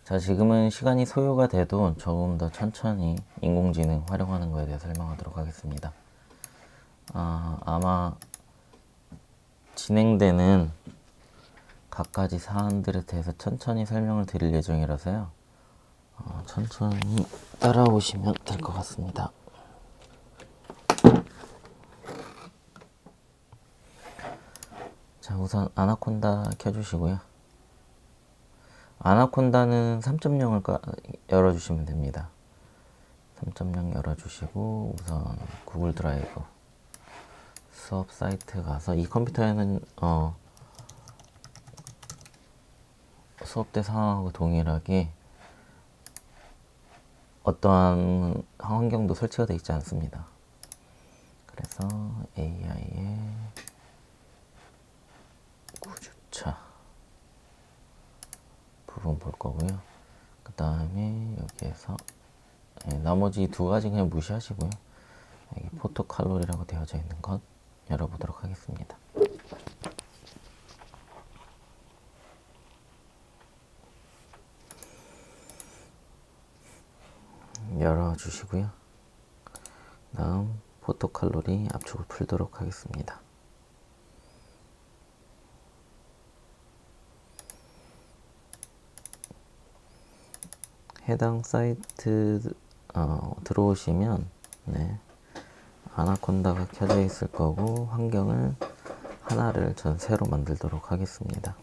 자, 지금은 시간이 소요가 돼도 조금 더 천천히 인공지능 활용하는 거에 대해 설명하도록 하겠습니다. 아마 진행되는 각가지 사안들에 대해서 천천히 설명을 드릴 예정이라서요. 천천히 따라오시면 될 것 같습니다. 자, 우선 아나콘다 켜주시고요. 아나콘다는 3.0을 열어주시면 됩니다. 3.0 열어주시고 우선 구글 드라이브 수업 사이트 가서 이 컴퓨터에는 수업 때 상황하고 동일하게 어떠한 환경도 설치가 되어 있지 않습니다. 그래서 AI의 구주차 부분 볼 거고요. 그 다음에 여기에서 나머지 두 가지 그냥 무시하시고요. 여기 포토 칼로리라고 되어져 있는 것 열어보도록 하겠습니다. 열어주시고요. 다음 포토 칼로리 압축을 풀도록 하겠습니다. 해당 사이트 들어오시면 아나콘다가 켜져 있을 거고 환경을 하나를 전 새로 만들도록 하겠습니다.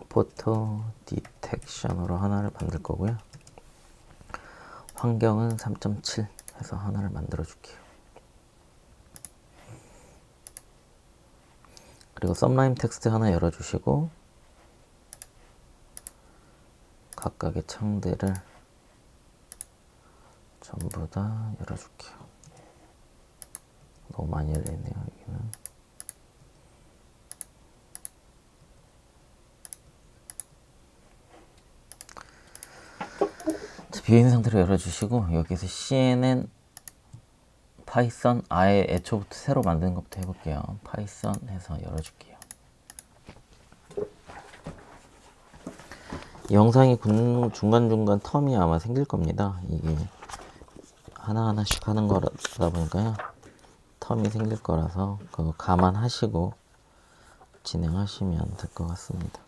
포토 디텍션으로 하나를 만들 거고요. 환경은 3.7 해서 하나를 만들어 줄게요. 그리고 썸라임 텍스트 하나 열어주시고 각각의 창들을 전부 다 열어줄게요. 너무 많이 열려있네요. 여기는 비어있는 상태로 열어주시고 여기서 CNN 파이썬 아예 애초부터 새로 만드는 것부터 해볼게요. 파이썬 해서 열어줄게요. 영상이 중간중간 텀이 아마 생길 겁니다. 이게 하나하나씩 하는 거다 보니까요. 텀이 생길 거라서 그거 감안하시고 진행하시면 될 것 같습니다.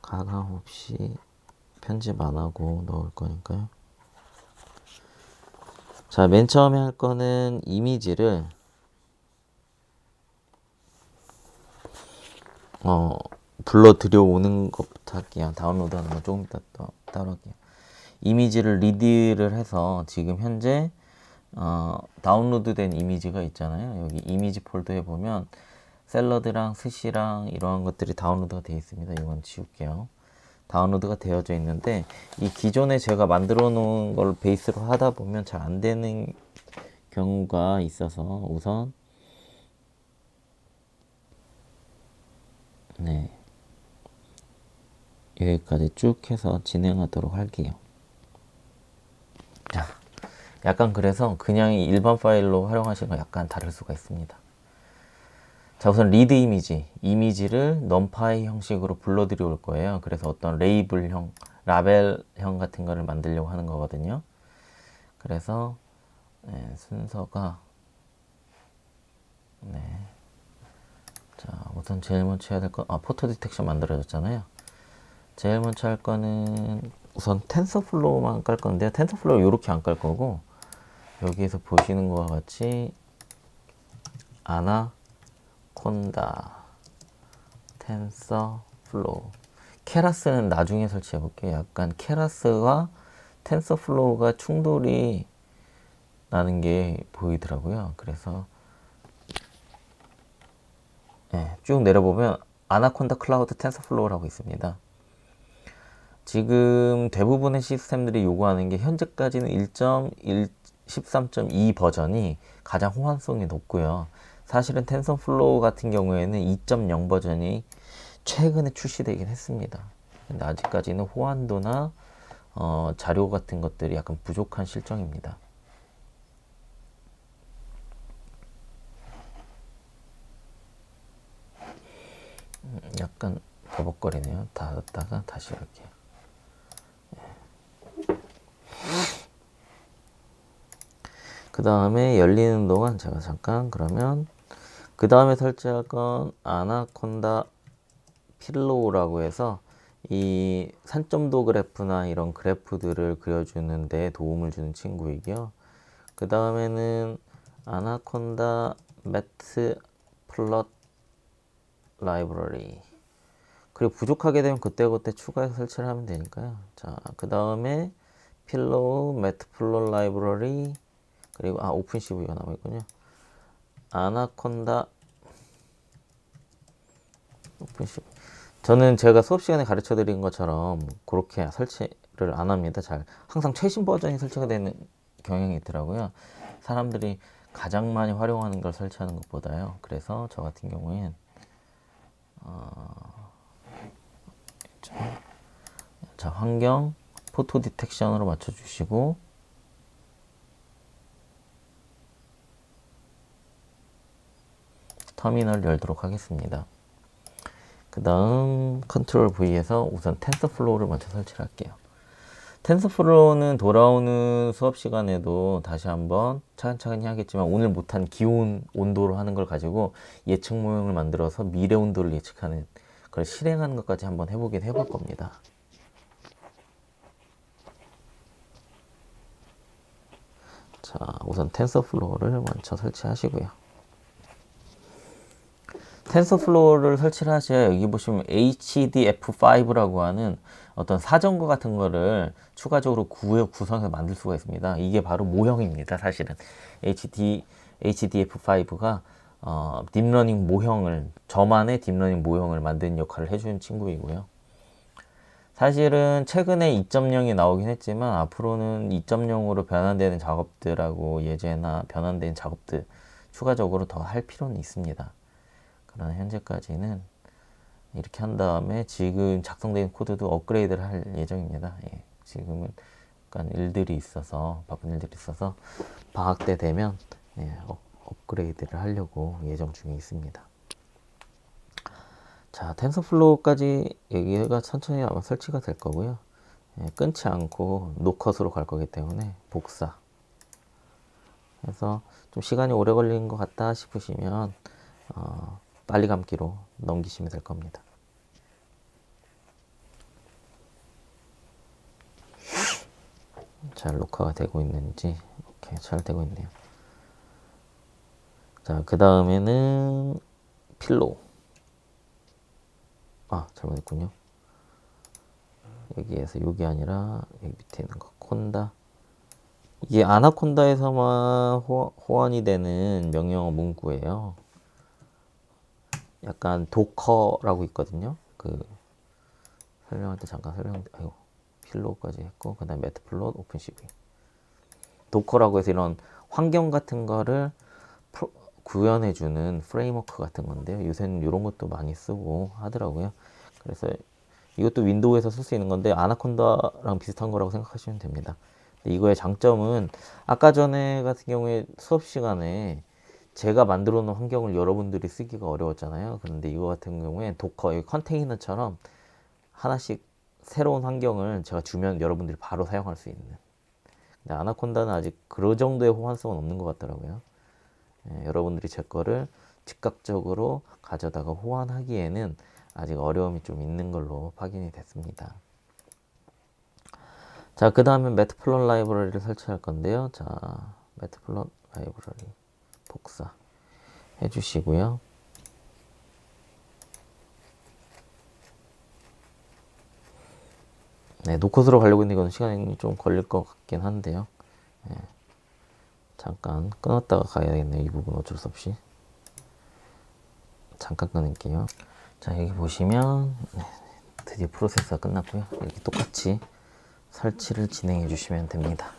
가감 없이 편집 안 하고 넣을 거니까요. 자, 맨 처음에 할 거는 이미지를 불러 들여오는 것부터 할게요. 다운로드 하는 거 조금 이따 따로 할게요. 이미지를 리드를 해서 지금 현재 다운로드 된 이미지가 있잖아요. 여기 이미지 폴더에 보면 샐러드랑 스시랑 이러한 것들이 다운로드가 되어 있습니다. 이건 지울게요. 다운로드가 되어져 있는데 이 기존에 제가 만들어 놓은 걸 베이스로 하다 보면 잘 안 되는 경우가 있어서 우선 여기까지 쭉 해서 진행하도록 할게요. 자, 약간 그래서 그냥 일반 파일로 활용하시는 건 약간 다를 수가 있습니다. 자, 우선 리드 이미지를 넘파이 형식으로 불러 들여올 거예요. 그래서 어떤 레이블형, 라벨형 같은 거를 만들려고 하는 거거든요. 그래서 순서가 자, 우선 제일 먼저 해야 될 건 포토 디텍션 만들어졌잖아요. 제일 먼저 할 거는 우선 텐서플로우만 깔 건데요. 텐서플로우 이렇게 안 깔 거고 여기에서 보시는 것과 같이 아나콘다 텐서플로우 케라스는 나중에 설치해 볼게요. 약간 케라스와 텐서플로우가 충돌이 나는 게 보이더라고요. 그래서 쭉 내려보면 아나콘다 클라우드 텐서플로우라고 있습니다. 지금 대부분의 시스템들이 요구하는 게 현재까지는 1.13.2 버전이 가장 호환성이 높고요. 사실은 텐서플로우 같은 경우에는 2.0 버전이 최근에 출시되긴 했습니다. 근데 아직까지는 호환도나 자료 같은 것들이 약간 부족한 실정입니다. 약간 버벅거리네요. 닫았다가 다시 열게요. 그 다음에 열리는 동안 제가 잠깐 그러면 그 다음에 설치할 건 아나콘다 필로우라고 해서 이 산점도 그래프나 이런 그래프들을 그려주는 데 도움을 주는 친구이고요. 그 다음에는 아나콘다 매트 플롯 라이브러리. 그리고 부족하게 되면 그때그때 추가해서 설치를 하면 되니까요. 자, 그 다음에 필로우 매트 플롯 라이브러리 그리고 오픈 CV가 남아있군요. 아나콘다 오픈 CV. 저는 제가 수업 시간에 가르쳐 드린 것처럼 그렇게 설치를 안 합니다. 잘 항상 최신 버전이 설치가 되는 경향이 있더라고요. 사람들이 가장 많이 활용하는 걸 설치하는 것보다요. 그래서 저 같은 경우엔 자, 환경 포토 디텍션으로 맞춰 주시고 터미널 열도록 하겠습니다. 그 다음 컨트롤 V에서 우선 텐서플로우를 먼저 설치를 할게요. 텐서플로우는 돌아오는 수업 시간에도 다시 한번 차근차근히 하겠지만 오늘 못한 기온 온도로 하는 걸 가지고 예측 모형을 만들어서 미래 온도를 예측하는 그걸 실행하는 것까지 한번 해보긴 해볼 겁니다. 자, 우선 텐서플로우를 먼저 설치하시고요. 텐서플로우를 설치를 하셔야 여기 보시면 HDF5라고 하는 어떤 사정거 같은 거를 추가적으로 구성해서 만들 수가 있습니다. 이게 바로 모형입니다. 사실은 HDF5가 딥러닝 모형을 저만의 딥러닝 모형을 만드는 역할을 해주는 친구이고요. 사실은 최근에 2.0이 나오긴 했지만 앞으로는 2.0으로 변환되는 작업들하고 예제나 변환된 작업들 추가적으로 더 할 필요는 있습니다. 그러나 현재까지는 이렇게 한 다음에 지금 작성된 코드도 업그레이드를 할 예정입니다. 예, 지금은 약간 일들이 있어서 바쁜 일들이 있어서 방학 때 되면 업그레이드를 하려고 예정 중에 있습니다. 자, 텐서플로우까지 여기가 천천히 아마 설치가 될 거고요. 끊지 않고 노컷으로 갈 거기 때문에 복사 해서 좀 시간이 오래 걸리는 것 같다 싶으시면 빨리 감기로 넘기시면 될 겁니다. 잘 녹화가 되고 있는지 이렇게 잘 되고 있네요. 자, 그 다음에는 필로우. 잘못했군요. 여기에서 여기 아니라 여기 밑에 있는 거 콘다. 이게 아나콘다에서만 호환이 되는 명령어 문구예요. 약간 도커라고 있거든요. 그 설명할 때 잠깐 필로우까지 했고 그다음 매트플롯 오픈CV. 도커라고 해서 이런 환경 같은 거를 구현해주는 프레임워크 같은 건데요. 요새는 이런 것도 많이 쓰고 하더라고요. 그래서 이것도 윈도우에서 쓸 수 있는 건데 아나콘다랑 비슷한 거라고 생각하시면 됩니다. 이거의 장점은 아까 전에 같은 경우에 수업 시간에 제가 만들어 놓은 환경을 여러분들이 쓰기가 어려웠잖아요. 그런데 이거 같은 경우에 도커, 컨테이너처럼 하나씩 새로운 환경을 제가 주면 여러분들이 바로 사용할 수 있는. 근데 아나콘다는 아직 그 정도의 호환성은 없는 것 같더라고요. 여러분들이 제 거를 즉각적으로 가져다가 호환하기에는 아직 어려움이 좀 있는 걸로 확인이 됐습니다. 자, 그 다음에 매트플롯 라이브러리를 설치할 건데요. 자, 매트플롯 라이브러리 복사 해주시고요. 네, 노컷으로 가려고 했는데 이건 시간이 좀 걸릴 것 같긴 한데요. 잠깐 끊었다가 가야겠네요. 이 부분 어쩔 수 없이. 잠깐 끊을게요. 자, 여기 보시면 드디어 프로세스가 끝났고요. 이렇게 똑같이 설치를 진행해 주시면 됩니다.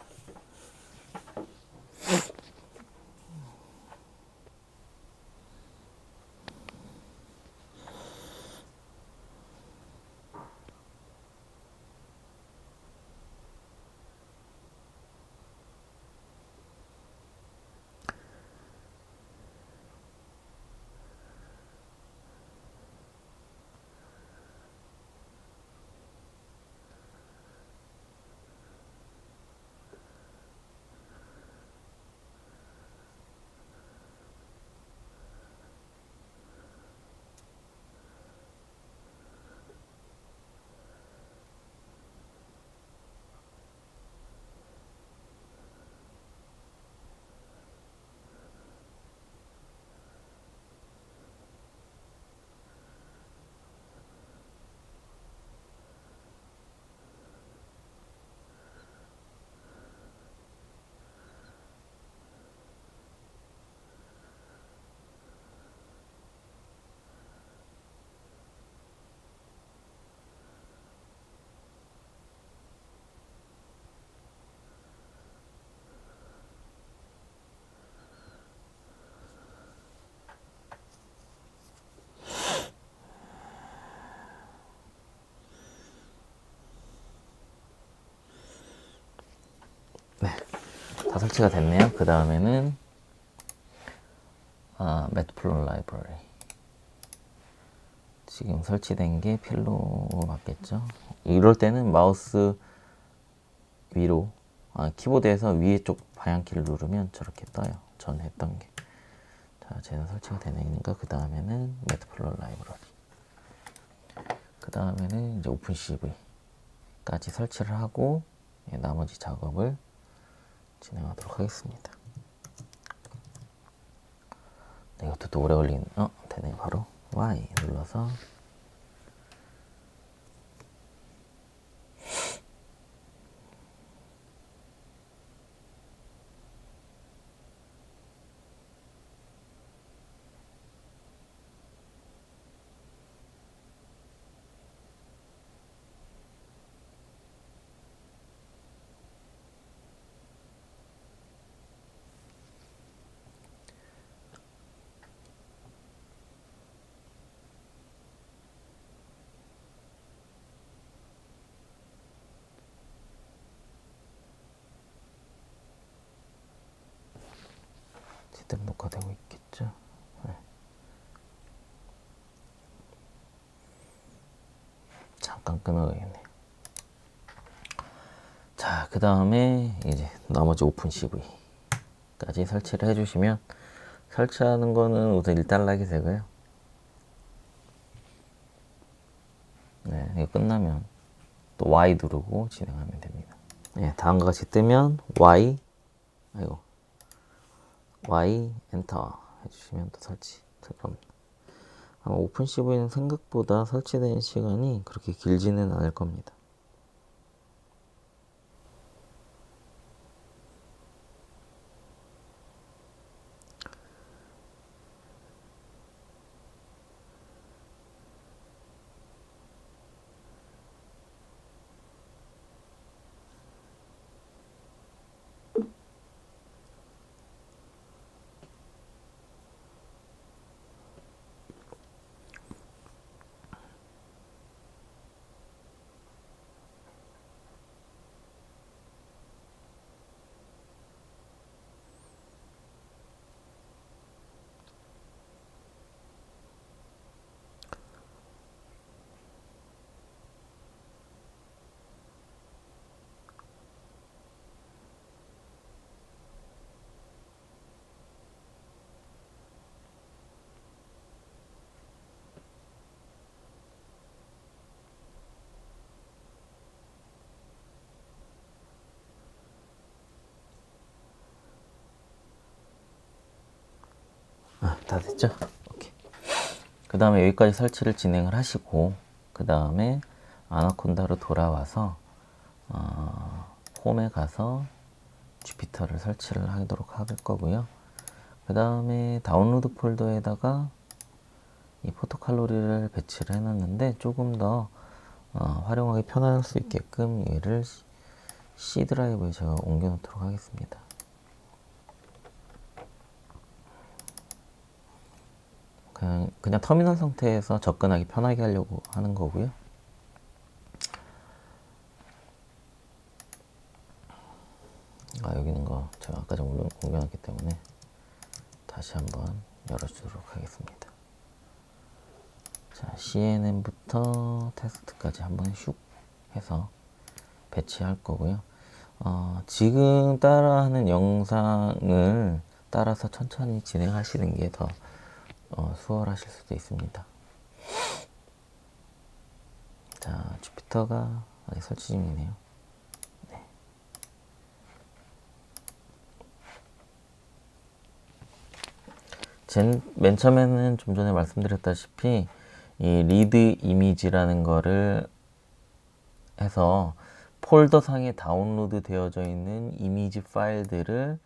다 설치가 됐네요. 그 다음에는 매트플롯 라이브러리. 지금 설치된 게 필로 맞겠죠? 이럴 때는 마우스 위로, 키보드에서 위에 쪽 방향키를 누르면 저렇게 떠요. 전 했던 게. 자, 쟤는 설치가 되니까 그 다음에는 매트플롯 라이브러리. 그 다음에는 이제 오픈CV까지 설치를 하고 나머지 작업을 진행하도록 하겠습니다. 네, 이것도 또 오래 걸리는, 되네. 바로 Y 눌러서 제대로 녹화되고 있겠죠? 네. 잠깐 끊어야겠네요. 자, 그 다음에 이제 나머지 오픈CV까지 설치를 해주시면 설치하는 거는 우선 1달러이 되고요. 네, 이거 끝나면 또 Y 누르고 진행하면 됩니다. 네, 다음과 같이 뜨면 Y 엔터 해주시면 또 설치 될 겁니다. 아마 오픈CV는 생각보다 설치되는 시간이 그렇게 길지는 않을 겁니다. 다 됐죠? 오케이. 그 다음에 여기까지 설치를 진행을 하시고 그 다음에 아나콘다로 돌아와서 홈에 가서 주피터를 설치를 하도록 할 거고요. 그 다음에 다운로드 폴더에다가 이 포토칼로리를 배치를 해놨는데 조금 더 활용하기 편할 수 있게끔 얘를 C 드라이브에 제가 옮겨 놓도록 하겠습니다. 그냥 터미널 상태에서 접근하기 편하게 하려고 하는 거고요. 여기 있는 거 제가 아까 전에 옮겨놨기 때문에 다시 한번 열어주도록 하겠습니다. 자, CNN부터 테스트까지 한번 슉 해서 배치할 거고요. 지금 따라하는 영상을 따라서 천천히 진행하시는 게 더 수월하실 수도 있습니다. 자, 주피터가 아직 설치 중이네요. 네. 맨 처음에는 좀 전에 말씀드렸다시피 이 리드 이미지라는 거를 해서 폴더 상에 다운로드 되어져 있는 이미지 파일들을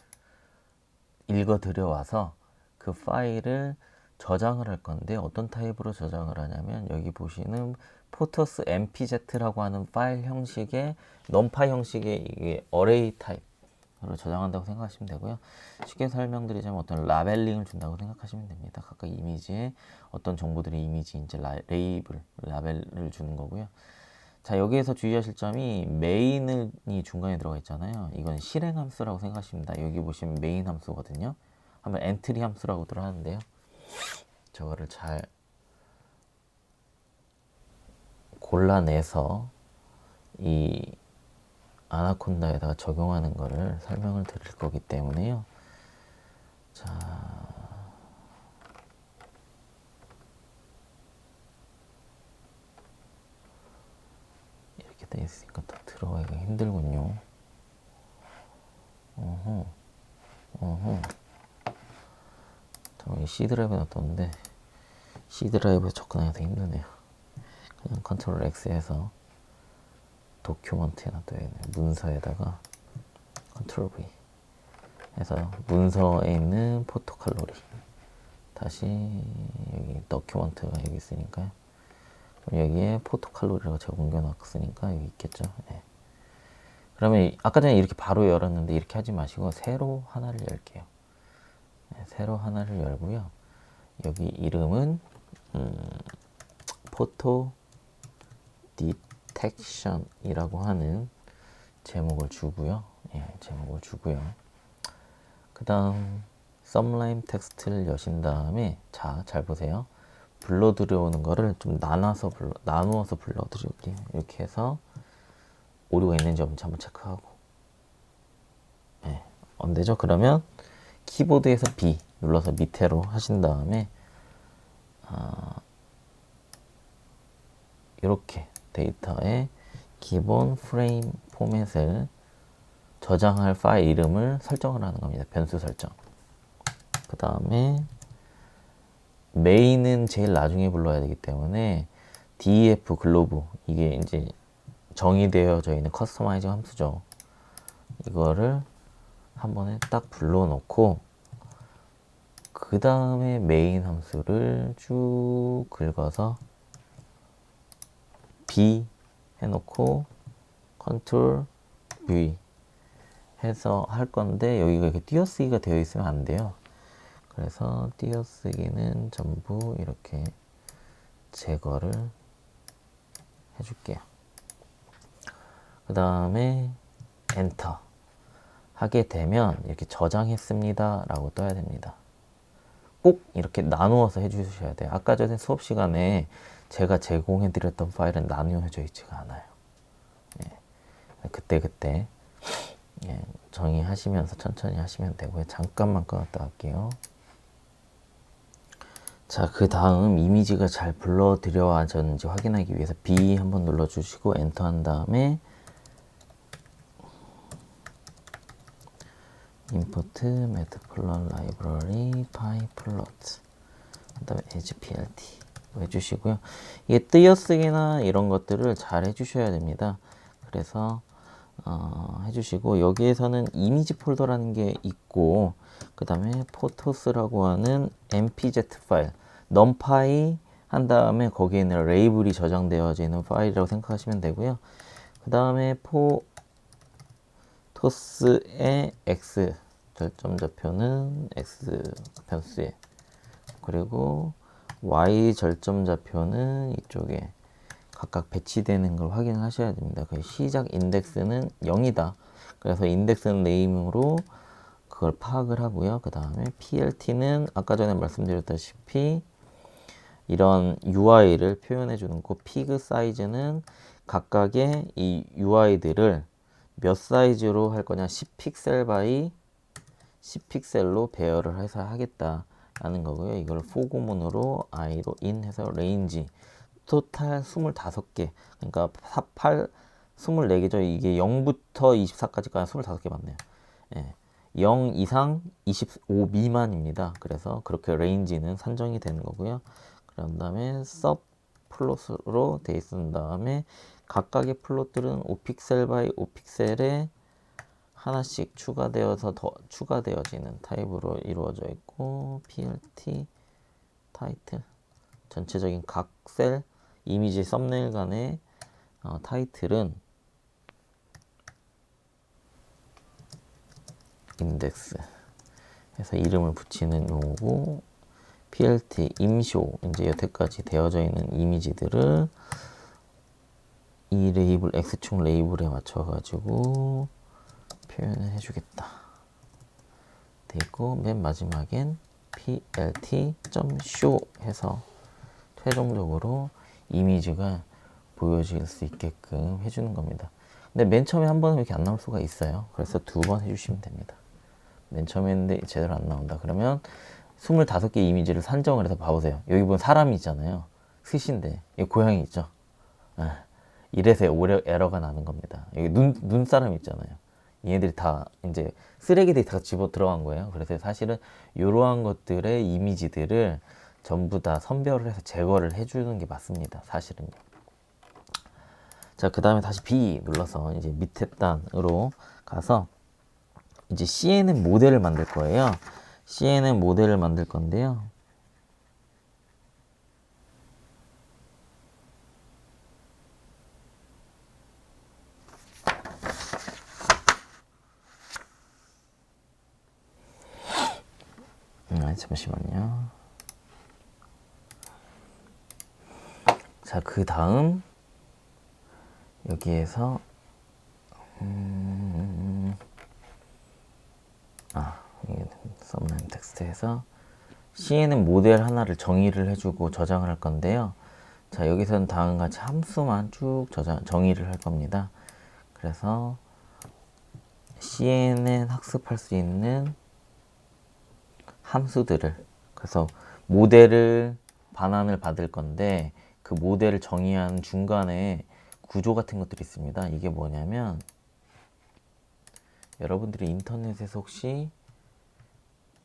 읽어 들여와서 그 파일을 저장을 할 건데 어떤 타입으로 저장을 하냐면 여기 보시는 포토스 mpz라고 하는 파일 형식의 넘파 형식의 이게 어레이 타입으로 저장한다고 생각하시면 되고요. 쉽게 설명드리자면 어떤 라벨링을 준다고 생각하시면 됩니다. 각각 이미지에 어떤 정보들이 이미지인지 레이블, 라벨을 주는 거고요. 자, 여기에서 주의하실 점이 메인이 중간에 들어가 있잖아요. 이건 실행 함수라고 생각하십니다. 여기 보시면 메인 함수거든요. 한번 엔트리 함수라고들 하는데요. 저거를 잘 골라내서 이 아나콘다에다가 적용하는 거를 설명을 드릴 거기 때문에요. 자, 이렇게 돼 있으니까 더 들어가기가 힘들군요. 이 C 드라이브에 놔뒀는데 C 드라이브에 접근하기가 힘드네요. 그냥 컨트롤 X에서 도큐먼트에 놔둬야겠네요. 문서에다가 컨트롤 V 해서 문서에 있는 포토칼로리 다시 여기 도큐먼트가 여기 있으니까요. 그럼 여기에 포토칼로리라고 제가 옮겨놨으니까 여기 있겠죠. 네. 그러면 아까 전에 이렇게 바로 열었는데 이렇게 하지 마시고 새로 하나를 열게요. 네, 새로 하나를 열고요. 여기 이름은 포토 디텍션이라고 하는 제목을 주고요. 예, 제목을 주고요. 그 다음 썸라임 텍스트를 여신 다음에 자, 잘 보세요. 불러 들여오는 거를 좀 나누어서 불러 드릴게요. 이렇게 해서 오류가 있는지 없는지 한번 체크하고. 예, 안 되죠? 그러면 키보드에서 B 눌러서 밑으로 하신 다음에 이렇게 데이터의 기본 프레임 포맷을 저장할 파일 이름을 설정을 하는 겁니다. 변수 설정. 그 다음에 메인은 제일 나중에 불러야 되기 때문에 def 글로브 이게 이제 정의되어져 있는 커스터마이징 함수죠. 이거를 한 번에 딱 불러놓고 그 다음에 메인 함수를 쭉 긁어서 B 해놓고 컨트롤 V 해서 할 건데 여기가 이렇게 띄어쓰기가 되어 있으면 안 돼요. 그래서 띄어쓰기는 전부 이렇게 제거를 해줄게요. 그 다음에 엔터 하게 되면 이렇게 저장했습니다 라고 떠야 됩니다. 꼭 이렇게 나누어서 해주셔야 돼요. 아까 전에 수업 시간에 제가 제공해 드렸던 파일은 나누어져 있지가 않아요. 예. 그때 예, 정의하시면서 천천히 하시면 되고요. 잠깐만 꺼놨다 갈게요. 자, 그 다음 이미지가 잘 불러 들여와졌는지 확인하기 위해서 B 한번 눌러주시고 엔터 한 다음에 import matplotlib library pyplot 그 다음에 asplt 해주시고요. 이게 띄어쓰기나 이런 것들을 잘 해주셔야 됩니다. 그래서 해주시고 여기에서는 이미지 폴더라는 게 있고 그 다음에 포토스라고 하는 mpz 파일 numpy 한 다음에 거기에 있는 레이블이 저장되어져 있는 파일이라고 생각하시면 되고요. 그 다음에 포토스의 x 절점 좌표는 x 변수에 그리고 y 절점 좌표는 이쪽에 각각 배치되는 걸 확인하셔야 됩니다. 그 시작 인덱스는 0이다. 그래서 인덱스 네임으로 그걸 파악을 하고요. 그 다음에 plt는 아까 전에 말씀드렸다시피 이런 UI를 표현해 주는 거, pig 사이즈는 각각의 이 UI들을 몇 사이즈로 할 거냐 10픽셀 바이 10픽셀로 배열을 해서 하겠다라는 거고요. 이걸 포고문으로 i로 인 해서 레인지 토탈 25개 그러니까 24개죠. 이게 0부터 24까지가 25개 맞네요. 예. 0 이상 25 미만입니다. 그래서 그렇게 레인지는 산정이 되는 거고요. 그런 다음에 서브 플롯으로 돼 있은 다음에 각각의 플롯들은 5픽셀 바이 5픽셀에 하나씩 추가되어서 더 추가되어지는 타입으로 이루어져 있고 plt 타이틀 전체적인 각 셀 이미지 썸네일 간의 타이틀은 인덱스 해서 이름을 붙이는 용어고 plt 임쇼 이제 여태까지 되어져 있는 이미지들을 이 레이블 X축 레이블에 맞춰가지고 표현을 해주겠다. 되고 맨 마지막엔 plt.show 해서 최종적으로 이미지가 보여질 수 있게끔 해주는 겁니다. 근데 맨 처음에 한 번은 이렇게 안 나올 수가 있어요. 그래서 2번 해주시면 됩니다. 맨 처음에 했는데 제대로 안 나온다. 그러면 25개 이미지를 산정을 해서 봐보세요. 여기 보면 사람이 있잖아요. 스시인데 여기 고양이 있죠. 이래서 오래 에러가 나는 겁니다. 여기 눈사람 있잖아요. 얘네들이 다 이제 쓰레기들이 다 집어 들어간 거예요. 그래서 사실은 이러한 것들의 이미지들을 전부 다 선별을 해서 제거를 해주는 게 맞습니다. 사실은요. 자, 그 다음에 다시 B 눌러서 이제 밑에 단으로 가서 이제 CNN 모델을 만들 거예요. CNN 모델을 만들 건데요. 잠시만요. 자, 그 다음 여기에서 썸라인 텍스트에서 CNN 모델 하나를 정의를 해주고 저장을 할 건데요. 자, 여기서는 다음과 같이 함수만 쭉 정의를 할 겁니다. 그래서 CNN 학습할 수 있는 함수들을, 그래서 모델을 반환을 받을 건데 그 모델을 정의한 중간에 구조 같은 것들이 있습니다. 이게 뭐냐면 여러분들이 인터넷에서 혹시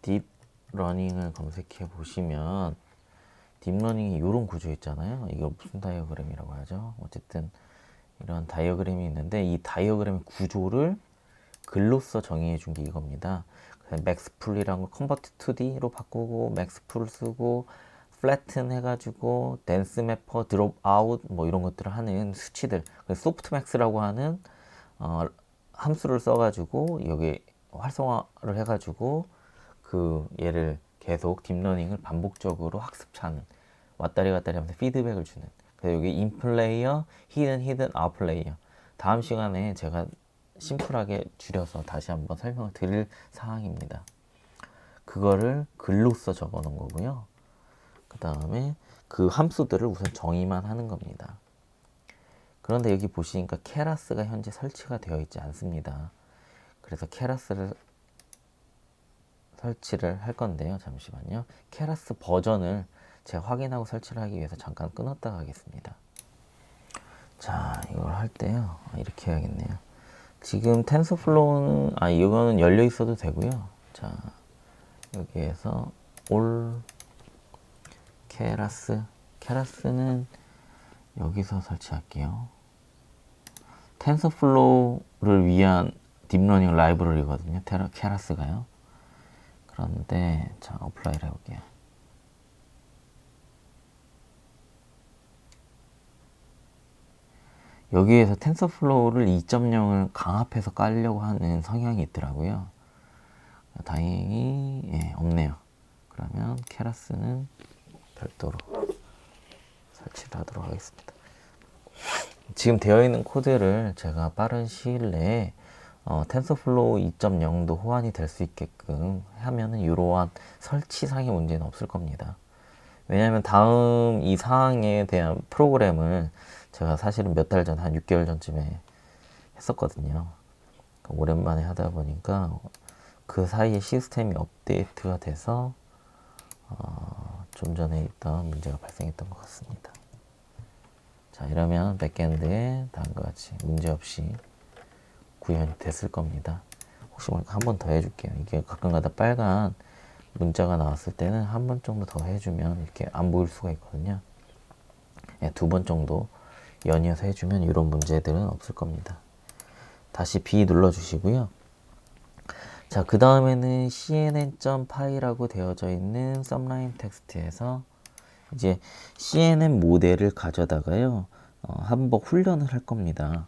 딥러닝을 검색해 보시면 딥러닝이 이런 구조 있잖아요. 이거 무슨 다이어그램이라고 하죠? 어쨌든 이런 다이어그램이 있는데 이 다이어그램의 구조를 글로써 정의해 준 게 이겁니다. 맥스풀이라는 걸 컨버트 2D로 바꾸고 맥스풀 쓰고 플래튼 해가지고 댄스 매퍼 드롭 아웃 뭐 이런 것들을 하는 수치들, 소프트맥스라고 하는 함수를 써가지고 여기 활성화를 해가지고 그 얘를 계속 딥러닝을 반복적으로 학습하는, 왔다리 갔다리 하면서 피드백을 주는. 그래서 여기 인플레이어, 히든, 아웃플레이어. 다음 시간에 제가 심플하게 줄여서 다시 한번 설명을 드릴 사항입니다. 그거를 글로써 적어 놓은 거고요. 그 다음에 그 함수들을 우선 정의만 하는 겁니다. 그런데 여기 보시니까 케라스가 현재 설치가 되어 있지 않습니다. 그래서 케라스를 설치를 할 건데요. 잠시만요. 케라스 버전을 제가 확인하고 설치를 하기 위해서 잠깐 끊었다 가겠습니다. 자, 이걸 할 때요. 이렇게 해야겠네요. 지금 텐서플로우는 이거는 열려 있어도 되고요. 자, 여기에서 올 케라스는 여기서 설치할게요. 텐서플로우를 위한 딥러닝 라이브러리거든요. 케라스가요. 그런데 자, 어플라이를 해볼게요. 여기에서 텐서플로우를 2.0을 강압해서 깔려고 하는 성향이 있더라고요. 다행히 없네요. 그러면 케라스는 별도로 설치를 하도록 하겠습니다. 지금 되어 있는 코드를 제가 빠른 시일 내에 텐서플로우 2.0도 호환이 될 수 있게끔 하면은 이러한 설치상의 문제는 없을 겁니다. 왜냐하면 다음 이 사항에 대한 프로그램을 제가 사실은 몇 달 전, 한 6개월 전쯤에 했었거든요. 오랜만에 하다 보니까 그 사이에 시스템이 업데이트가 돼서 좀 전에 있던 문제가 발생했던 것 같습니다. 자, 이러면 백엔드에 다음과 같이 문제없이 구현이 됐을 겁니다. 혹시 모르니까 한 번 더 해줄게요. 이게 가끔가다 빨간 문자가 나왔을 때는 한 번 정도 더 해주면 이렇게 안 보일 수가 있거든요. 2번 정도 연이어서 해주면 이런 문제들은 없을 겁니다. 다시 B 눌러주시고요. 자, 그 다음에는 cnn.py라고 되어져 있는 썸라인 텍스트에서 이제 CNN 모델을 가져다가요, 한번 훈련을 할 겁니다.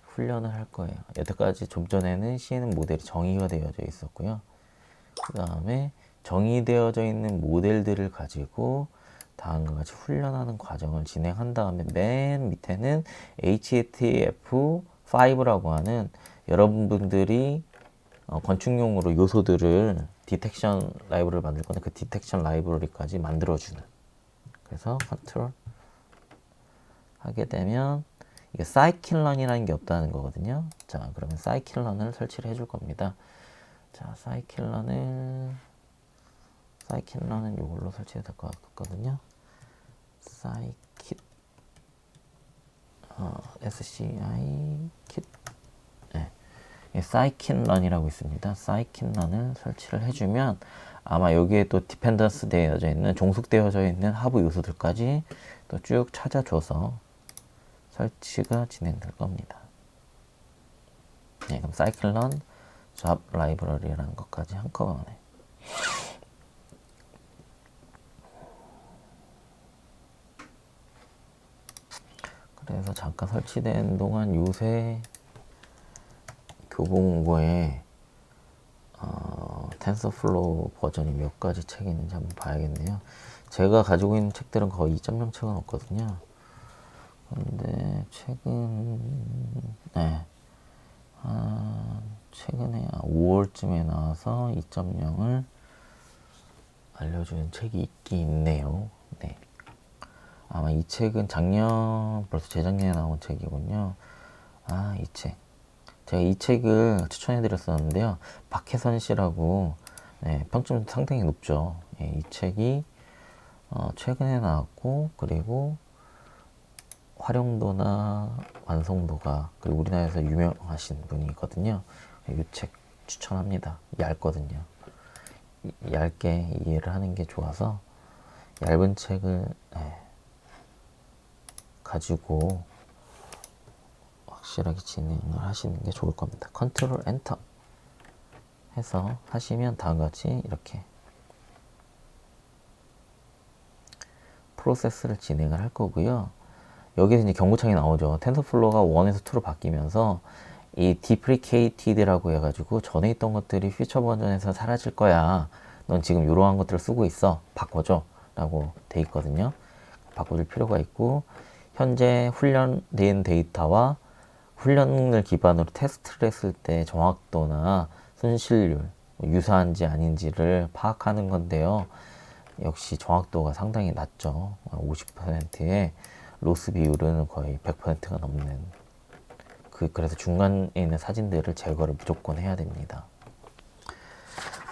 훈련을 할 거예요. 여태까지 좀 전에는 CNN 모델이 정의가 되어져 있었고요. 그 다음에 정의되어져 있는 모델들을 가지고 다음과 같이 훈련하는 과정을 진행한 다음에 맨 밑에는 HATF5라고 하는 여러분들이 건축용으로 요소들을 디텍션 라이브러리를 만들 건데 그 디텍션 라이브러리까지 만들어주는. 그래서 컨트롤 하게 되면 이게 사이클런이라는 게 없다는 거거든요. 자, 그러면 사이클런을 설치를 해줄 겁니다. 자, 사이클런은 이걸로 설치해야 될 것 같거든요. 사이킷 SCI 킷 사이킨런이라고 있습니다. 사이킨런을 설치를 해주면 아마 여기에 또 디펜던스 되어져 있는 종속되어져 있는 하부 요소들까지 또 쭉 찾아줘서 설치가 진행될 겁니다. 네, 그럼 사이클런 잡 라이브러리라는 것까지 한꺼번에. 그래서 잠깐 설치된 동안 요새 교보문고에 텐서플로우 버전이 몇 가지 책이 있는지 한번 봐야겠네요. 제가 가지고 있는 책들은 거의 2.0 책은 없거든요. 근데 최근에 5월쯤에 나와서 2.0을 알려주는 책이 있긴 있네요. 네. 아마 이 책은 벌써 재작년에 나온 책이군요. 이 책. 제가 이 책을 추천해 드렸었는데요. 박혜선 씨라고, 네, 평점 상당히 높죠. 예, 이 책이 최근에 나왔고, 그리고 활용도나 완성도가, 그리고 우리나라에서 유명하신 분이거든요. 이 책 추천합니다. 얇거든요. 얇게 이해를 하는 게 좋아서 얇은 책을 가지고 확실하게 진행을 하시는 게 좋을 겁니다. 컨트롤 엔터 해서 하시면 다음과 같이 이렇게 프로세스를 진행을 할 거고요. 여기서 이제 경고창이 나오죠. 텐서플로우가 1에서 2로 바뀌면서 이 deprecated라고 해가지고 전에 있던 것들이 퓨처 버전에서 사라질 거야. 넌 지금 이러한 것들을 쓰고 있어. 바꿔줘. 라고 돼 있거든요. 바꿔줄 필요가 있고, 현재 훈련된 데이터와 훈련을 기반으로 테스트를 했을 때 정확도나 손실률, 유사한지 아닌지를 파악하는 건데요. 역시 정확도가 상당히 낮죠. 50%의 로스 비율은 거의 100%가 넘는. 그래서 중간에 있는 사진들을 제거를 무조건 해야 됩니다.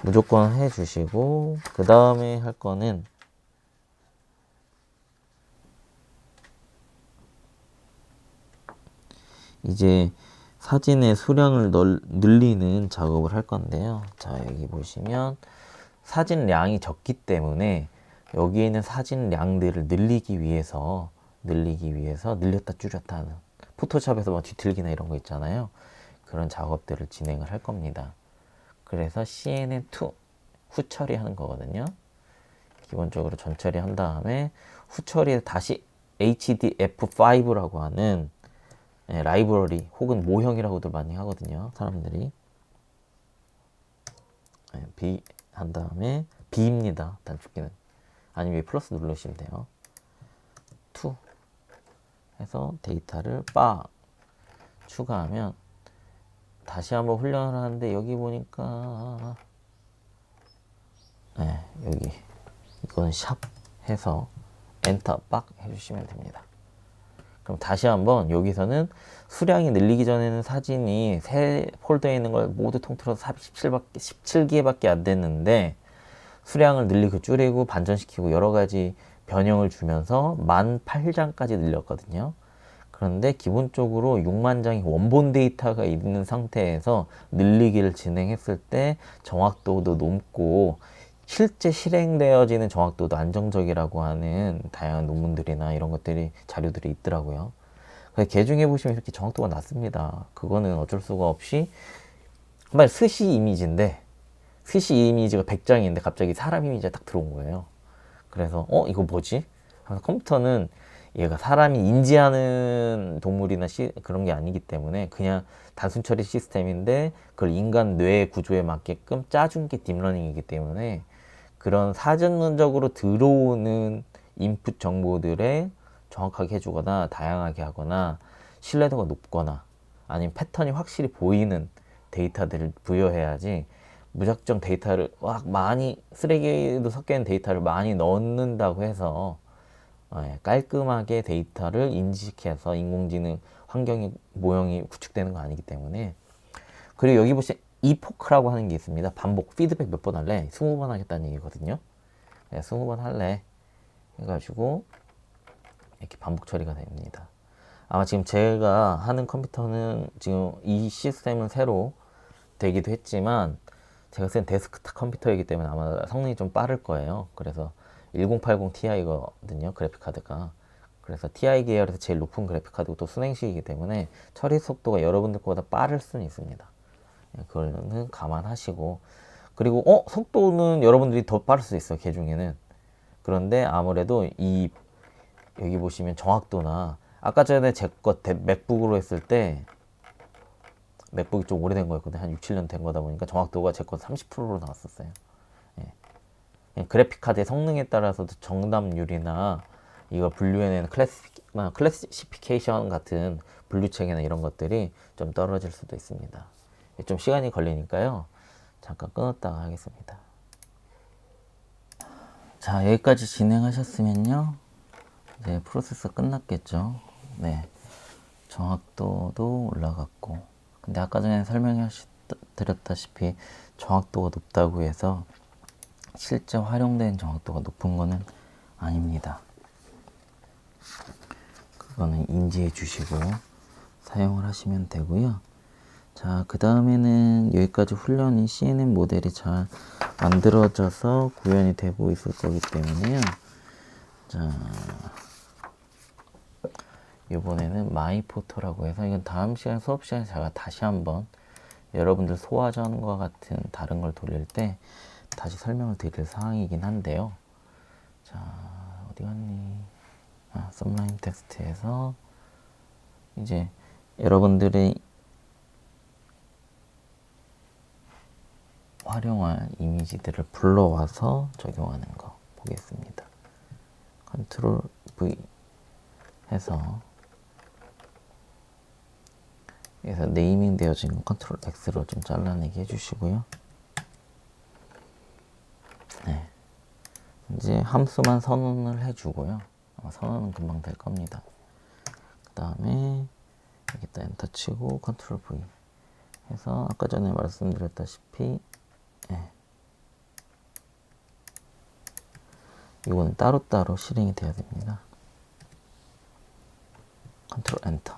무조건 해주시고, 그 다음에 할 거는 이제 사진의 수량을 늘리는 작업을 할 건데요. 자, 여기 보시면 사진량이 적기 때문에 여기 있는 사진량들을 늘리기 위해서 늘렸다 줄였다 하는, 포토샵에서 뭐 뒤틀기나 이런 거 있잖아요. 그런 작업들을 진행을 할 겁니다. 그래서 CNN2 후처리하는 거거든요. 기본적으로 전처리 한 다음에 후처리에 다시 HDF5라고 하는 라이브러리 혹은 모형이라고도 많이 하거든요. 사람들이. B 한 다음에 B입니다. 단축키는. 아니면 플러스 누르시면 돼요. 2 해서 데이터를 빡 추가하면 다시 한번 훈련을 하는데, 여기 보니까 여기 이건 샵 해서 엔터 빡 해주시면 됩니다. 그럼 다시 한번 여기서는 수량이 늘리기 전에는 사진이 세 폴더에 있는 걸 모두 통틀어서 17개밖에 안 됐는데, 수량을 늘리고 줄이고 반전시키고 여러 가지 변형을 주면서 18장까지 늘렸거든요. 그런데 기본적으로 6만 장이 원본 데이터가 있는 상태에서 늘리기를 진행했을 때 정확도도 높고 실제 실행되어지는 정확도도 안정적이라고 하는 다양한 논문들이나 이런 것들이, 자료들이 있더라고요. 개중해 보시면 이렇게 정확도가 낮습니다. 그거는 어쩔 수가 없이, 정말 스시 이미지인데, 스시 이미지가 100장인데 갑자기 사람 이미지가 딱 들어온 거예요. 그래서 이거 뭐지? 그래서 컴퓨터는 얘가 사람이 인지하는 동물이나 그런 게 아니기 때문에 그냥 단순 처리 시스템인데, 그걸 인간 뇌 구조에 맞게끔 짜준 게 딥러닝이기 때문에 그런 사전적으로 들어오는 인풋 정보들에 정확하게 해주거나 다양하게 하거나 신뢰도가 높거나 아니면 패턴이 확실히 보이는 데이터들을 부여해야지 무작정 데이터를 막 많이 쓰레기도 섞여있는 데이터를 많이 넣는다고 해서 깔끔하게 데이터를 인식해서 인공지능 환경이 모형이 구축되는 거 아니기 때문에. 그리고 여기 보시면 이포크라고 하는 게 있습니다. 반복 피드백 몇 번 할래? 20번 하겠다는 얘기거든요. 20번 할래 해가지고 이렇게 반복 처리가 됩니다. 아마 지금 제가 하는 컴퓨터는 지금 이 시스템은 새로 되기도 했지만 제가 쓴 데스크탑 컴퓨터이기 때문에 아마 성능이 좀 빠를 거예요. 그래서 1080 Ti거든요, 그래픽 카드가. 그래서 TI 계열에서 제일 높은 그래픽 카드고 또 순행식이기 때문에 처리 속도가 여러분들 거보다 빠를 수는 있습니다. 그거는 감안하시고. 그리고 속도는 여러분들이 더 빠를 수 있어요, 개 중에는. 그런데 아무래도 이 여기 보시면 정확도나 아까 전에 제 거 맥북으로 했을 때 맥북이 좀 오래된 거였거든요. 한 6, 7년 된 거다 보니까 정확도가 제 거 30%로 나왔었어요. 그래픽 카드의 성능에 따라서도 정답률이나 이거 분류해내는 클래시피케이션 같은 분류 체계나 이런 것들이 좀 떨어질 수도 있습니다. 좀 시간이 걸리니까요. 잠깐 끊었다가 하겠습니다. 자, 여기까지 진행하셨으면요. 이제 프로세스 끝났겠죠. 네. 정확도도 올라갔고. 근데 아까 전에 설명드렸다시피 정확도가 높다고 해서 실제 활용된 정확도가 높은 거는 아닙니다. 그거는 인지해 주시고 사용을 하시면 되고요. 자, 그 다음에는 여기까지 훈련이 CNN 모델이 잘 만들어져서 구현이 되고 있을 거기 때문에요. 자, 이번에는 마이포터라고 해서 이건 다음 시간 수업 시간에 제가 다시 한번 여러분들 소화전과 같은 다른 걸 돌릴 때 다시 설명을 드릴 사항이긴 한데요. 자, 어디 갔니? 썸라인 텍스트에서 이제 여러분들이 활용할 이미지들을 불러와서 적용하는 거 보겠습니다. 컨트롤 V 해서 여기서 네이밍 되어진 거 컨트롤 X로 좀 잘라내게 해주시고요. 네. 이제 함수만 선언을 해주고요. 선언은 금방 될 겁니다. 그 다음에 여기다 엔터 치고 컨트롤 V 해서 아까 전에 말씀드렸다시피 이거는 따로따로 실행이 돼야 됩니다. 컨트롤 엔터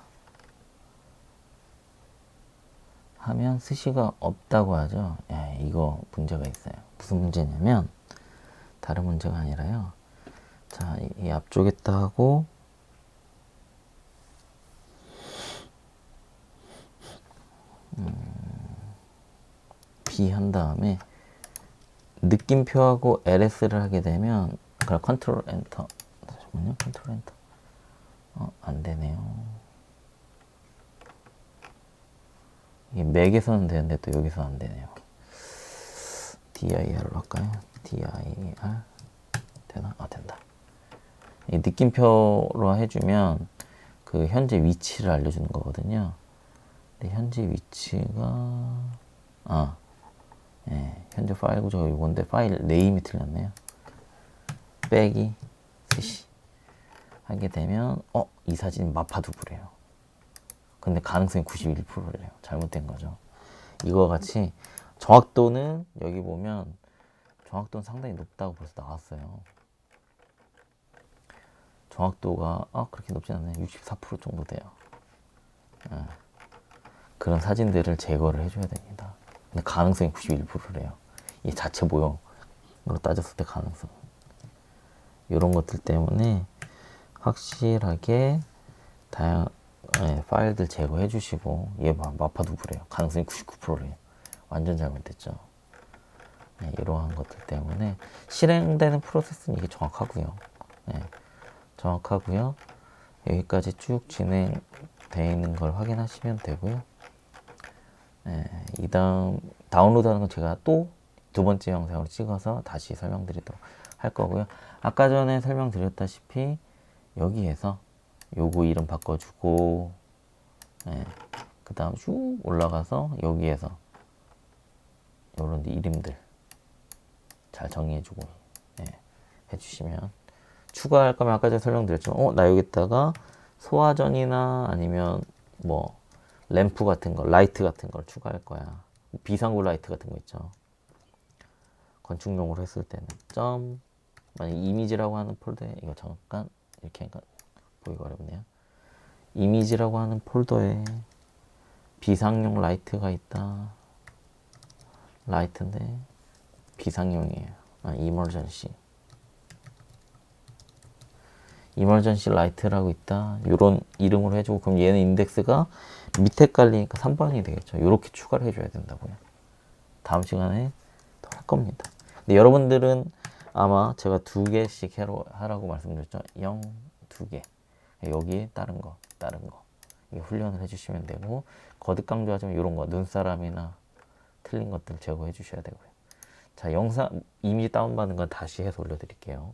하면 스시가 없다고 하죠. 이거 문제가 있어요. 무슨 문제냐면 다른 문제가 아니라요. 자, 이 앞쪽에다 하고 B 한 다음에 느낌표하고 LS를 하게 되면 그럼 컨트롤 엔터. 잠깐만요. 컨트롤 엔터. 안 되네요. 이게 맥에서는 되는데 또 여기서 안 되네요. DIR로 할까요? DIR 되나? 된다. 이 느낌표로 해주면 그 현재 위치를 알려주는 거거든요. 근데 현재 위치가 현재 파일 구조가 이건데 파일 네임이 틀렸네요. 빼기 스시 하게 되면 이 사진 마파두부래요. 근데 가능성이 91%래요. 잘못된 거죠. 이거 같이 정확도는 여기 보면 정확도는 상당히 높다고 벌써 나왔어요. 정확도가 그렇게 높지 않나요? 64% 정도 돼요. 그런 사진들을 제거를 해줘야 됩니다. 근데 가능성이 91%래요. 이 자체 모형으로 따졌을 때 가능성. 이런 것들 때문에 확실하게 파일들 제거해 주시고 얘 마파두부래요. 가능성이 99%래요. 완전 잘못됐죠. 이러한 것들 때문에 실행되는 프로세스는 이게 정확하고요. 정확하고요. 여기까지 쭉 진행되어 있는 걸 확인하시면 되고요. 이 다음 다운로드하는 건 제가 또 두 번째 영상으로 찍어서 다시 설명드리도록 할 거고요. 아까 전에 설명드렸다시피 여기에서 요구 이름 바꿔주고, 예, 그 다음 쭉 올라가서 여기에서 요런 이름들 잘 정리해주고, 예, 해주시면, 추가할 거면 아까 전에 설명드렸지만 나 여기다가 소화전이나 아니면 뭐 램프 같은 거, 라이트 같은 걸 추가할 거야. 비상구 라이트 같은 거 있죠. 건축용으로 했을 때는 점, 만약 이미지라고 하는 폴더에, 이거 잠깐 이렇게 하니까 보기가 어렵네요. 이미지라고 하는 폴더에 비상용 라이트가 있다. 라이트인데 비상용이에요. 이머전시. 이머전시 라이트라고 있다. 이런 이름으로 해주고, 그럼 얘는 인덱스가 밑에 깔리니까 3번이 되겠죠. 이렇게 추가를 해줘야 된다고요. 다음 시간에 더 할 겁니다. 근데 여러분들은 아마 제가 2개씩 하라고 말씀드렸죠. 0, 2개. 여기에 다른 거. 이게 훈련을 해주시면 되고, 거듭 강조하자면 이런 거, 눈사람이나 틀린 것들 제거해 주셔야 되고요. 자, 영상 이미지 다운받은 건 다시 해서 올려드릴게요.